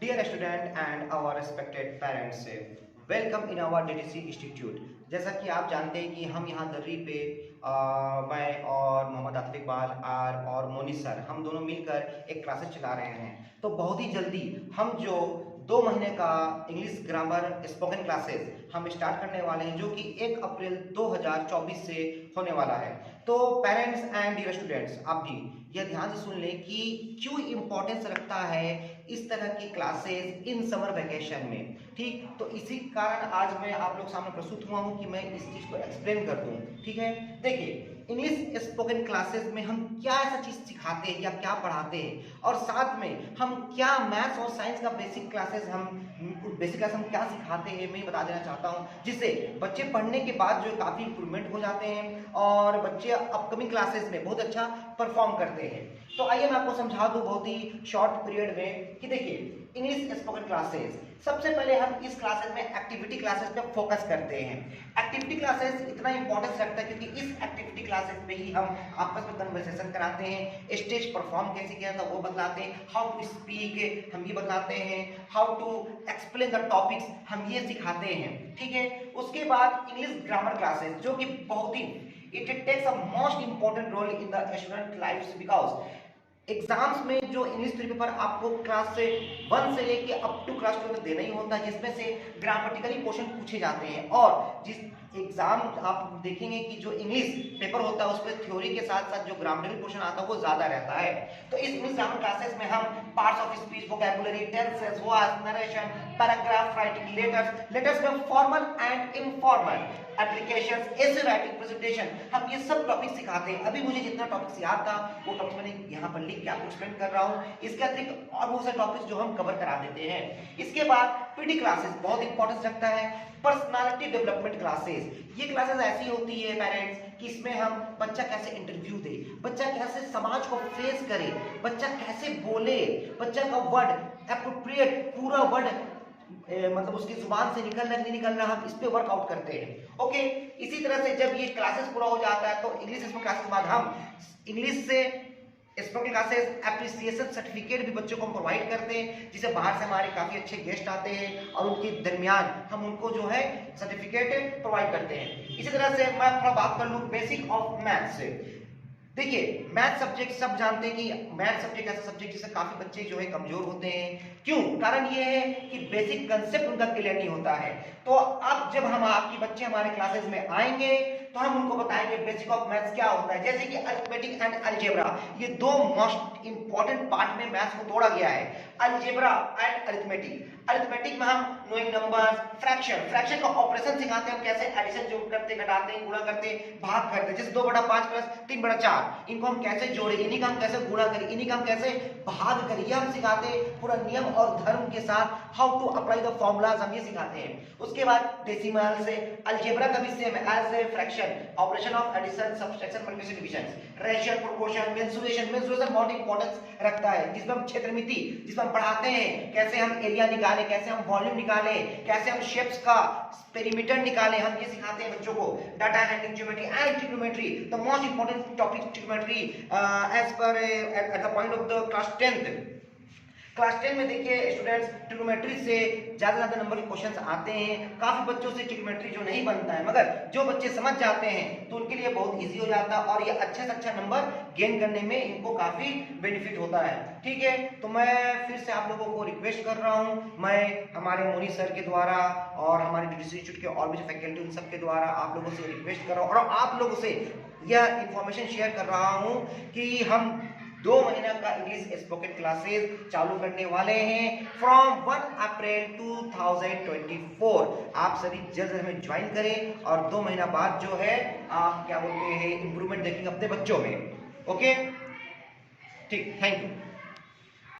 Dear student and our respected parents, welcome in our DDC Institute। जैसा कि आप जानते हैं कि हम यहाँ दर्री पे मैं और मोहम्मद आतिफ इकबाल और मोनिस सर हम दोनों मिलकर एक क्लासेस चला रहे हैं। तो बहुत ही जल्दी हम जो 2 महीने का इंग्लिश ग्रामर स्पोकन क्लासेस हम स्टार्ट करने वाले हैं, जो कि 1 अप्रैल 2024 से होने वाला है। तो पेरेंट्स एंड डियर स्टूडेंट्स, आप भी यह ध्यान से सुन लें कि क्यों इम्पोर्टेंस रखता है इस तरह की क्लासेस इन समर वेकेशन में। ठीक, तो इसी कारण आज मैं आप लोग सामने प्रस्तुत हुआ हूं कि मैं इस चीज को एक्सप्लेन कर दूं। ठीक है, देखिए इंग्लिश स्पोकन क्लासेस में हम क्या ऐसा चीज सिखाते हैं या क्या पढ़ाते हैं, और साथ में हम क्या मैथ्स और साइंस का बेसिक क्लास हम क्या सिखाते हैं, मैं बता देना चाहता हूं, जिससे बच्चे पढ़ने के बाद जो काफी इंप्रूवमेंट हो जाते हैं और बच्चे अपकमिंग क्लासेस में बहुत अच्छा परफॉर्म करते हैं। तो आइए मैं आपको समझा दूं बहुत ही शॉर्ट पीरियड में कि देखिए इंग्लिश स्पोकन क्लासेस, सबसे पहले हम इस क्लासेस में एक्टिविटी क्लासेस पे फोकस करते हैं। एक्टिविटी क्लासेस इतना इंपॉर्टेंस रखता है क्योंकि इस एक्टिविटी क्लासेस में ही हम आपस में कन्वर्सेशन कराते हैं, स्टेज परफॉर्म कैसे किया था वो बतलाते हैं, हाउ टू स्पीक हम ये बतलाते हैं, how to explain the topics हम ये सिखाते हैं। ठीक है, उसके बाद इंग्लिश ग्रामर क्लासेस, जो कि बहुत ही it takes a most important role in the student life, because exams में जो इंग्लिश पेपर आपको क्लास से 1 से लेके अप टू क्लास 2 तक देना ही होता है, जिसमें से ग्रामेटिकली क्वेश्चन पूछे जाते हैं। और जिस एग्जाम आप देखेंगे कि जो इंग्लिश पेपर होता है उस पर थ्योरी के साथ साथ जो ग्रामेटिकल क्वेश्चन आता है वो ज्यादा रहता है। तो इस इंग्लिश ग्रामर क्लासेस में हम parts of speech, vocabulary, tenses, voice, narration, paragraph writing, letters में formal and informal applications, essay writing, presentation, हम ये सब टॉपिक सिखाते हैं। अभी मुझे जितना टॉपिक्स याद था वो टॉपिक्स मैंने यहाँ पर लिख के आपको एक्सप्लेन कर रहा हूँ। इसके अतिरिक्त और बहुत सारे टॉपिक्स जो हम कवर करा देते हैं। इसके बाद पीटी क्लासेस बहुत इंपॉर्टेंस रखता है। पर्सनालिटी डेवलपमेंट क्लासेस, ये क्लासेस ऐसी होती है पेरेंट्स कि इसमें हम बच्चा कैसे इंटरव्यू दे, बच्चा कैसे समाज को फेस करे, बच्चा कैसे बोले, बच्चा का वर्ड एप्रोप्रिएट पूरा वर्ड मतलब उसकी जुबान से निकल रहा है नहीं निकल रहा, हम इस पे वर्कआउट करते हैं। ओके, इसी तरह से जब ये क्लासेस पूरा हो जाता है तो इंग्लिश स्पोकन क्लासेस के बाद हम इंग्लिश से स्पोकन क्लासेस एप्रिसिएशन सर्टिफिकेट भी बच्चों को प्रोवाइड करते हैं, जिसे बाहर से हमारे काफी अच्छे गेस्ट आते हैं और उनके दरमियान हम उनको जो है सर्टिफिकेट प्रोवाइड करते हैं। इसी तरह से मैं थोड़ा बात कर लूं बेसिक ऑफ मैथ्स से। देखिए मैथ सब्जेक्ट सब जानते हैं कि मैथ सब्जेक्ट ऐसा सब्जेक्ट जिससे काफी बच्चे जो है कमजोर होते हैं। क्यों? कारण ये है कि बेसिक कंसेप्ट उनका क्लियर नहीं होता है। तो अब जब हम आपके बच्चे हमारे क्लासेस में आएंगे तो हम उनको बताएंगे बेसिक ऑफ मैथ्स क्या होता है, जैसे कि अरिथमेटिक एंड अलजेब्रा, ये 2 मोस्ट इंपॉर्टेंट पार्ट में मैथ्स को तोड़ा गया है, अलजेब्रा एंड अरिथमेटिक। अरिथमेटिक में हम नोइंग नंबर्स, फ्रैक्शन का ऑपरेशन सिखाते हैं, हम कैसे एडिशन जो करते, घटाते हैं, गुणा करते हैं, भाग करते हैं, जैसे 2/5 प्लस 3/4, इनको हम कैसे जोड़े, इन्हीं का हम कैसे गुणा करें, इन्हीं का हम कैसे भाग करें, ये हम सिखाते हैं पूरा नियम और धर्म के साथ। How to apply the formulas हम ये सिखाते हैं। उसके बाद डेसिमल से अलजेब्रा का भी same as a fraction, operation of addition, subtraction, multiplication, division, ratio, proportion, mensuration बहुत इंपॉर्टेंस रखता है, जिसमें हम क्षेत्रमिति, जिसमें हम पढ़ाते हैं कैसे हम एरिया निकालें, कैसे हम वॉल्यूम निकालें, कैसे हम शेप्स का पेरीमीटर निकालें, हम ये सिखाते हैं बच्चों को। Data handling, geometry and trigonometry, the most important topic trigonometry as per at the point of the class 10th। Class 10 में देखिए स्टूडेंट्स ट्रिग्नोमेट्री से ज्यादा नंबर के क्वेश्चंस आते हैं। काफी बच्चों से ट्रिग्नोमेट्री जो नहीं बनता है, मगर जो बच्चे समझ जाते हैं तो उनके लिए बहुत इजी हो जाता है और ये अच्छे से अच्छा नंबर गेन करने में इनको काफी बेनिफिट होता है। ठीक है, तो मैं फिर से आप लोगों को रिक्वेस्ट कर रहा हूं, मैं हमारे मोनी सर के द्वारा और हमारे डीडीसी इंस्टीट्यूट के और भी फैकल्टी उन सब के द्वारा आप लोगों से रिक्वेस्ट कर रहा हूं और आप लोगों से यह इंफॉर्मेशन शेयर कर रहा हूं कि हम 2 महीना का इंग्लिश स्पोकन क्लासेस चालू करने वाले हैं फ्रॉम 1 अप्रैल 2024। आप सभी जल्द हमें ज्वाइन करें और 2 महीना बाद जो है आप क्या बोलते हैं इंप्रूवमेंट देखेंगे अपने बच्चों में। ओके, ठीक, थैंक यू।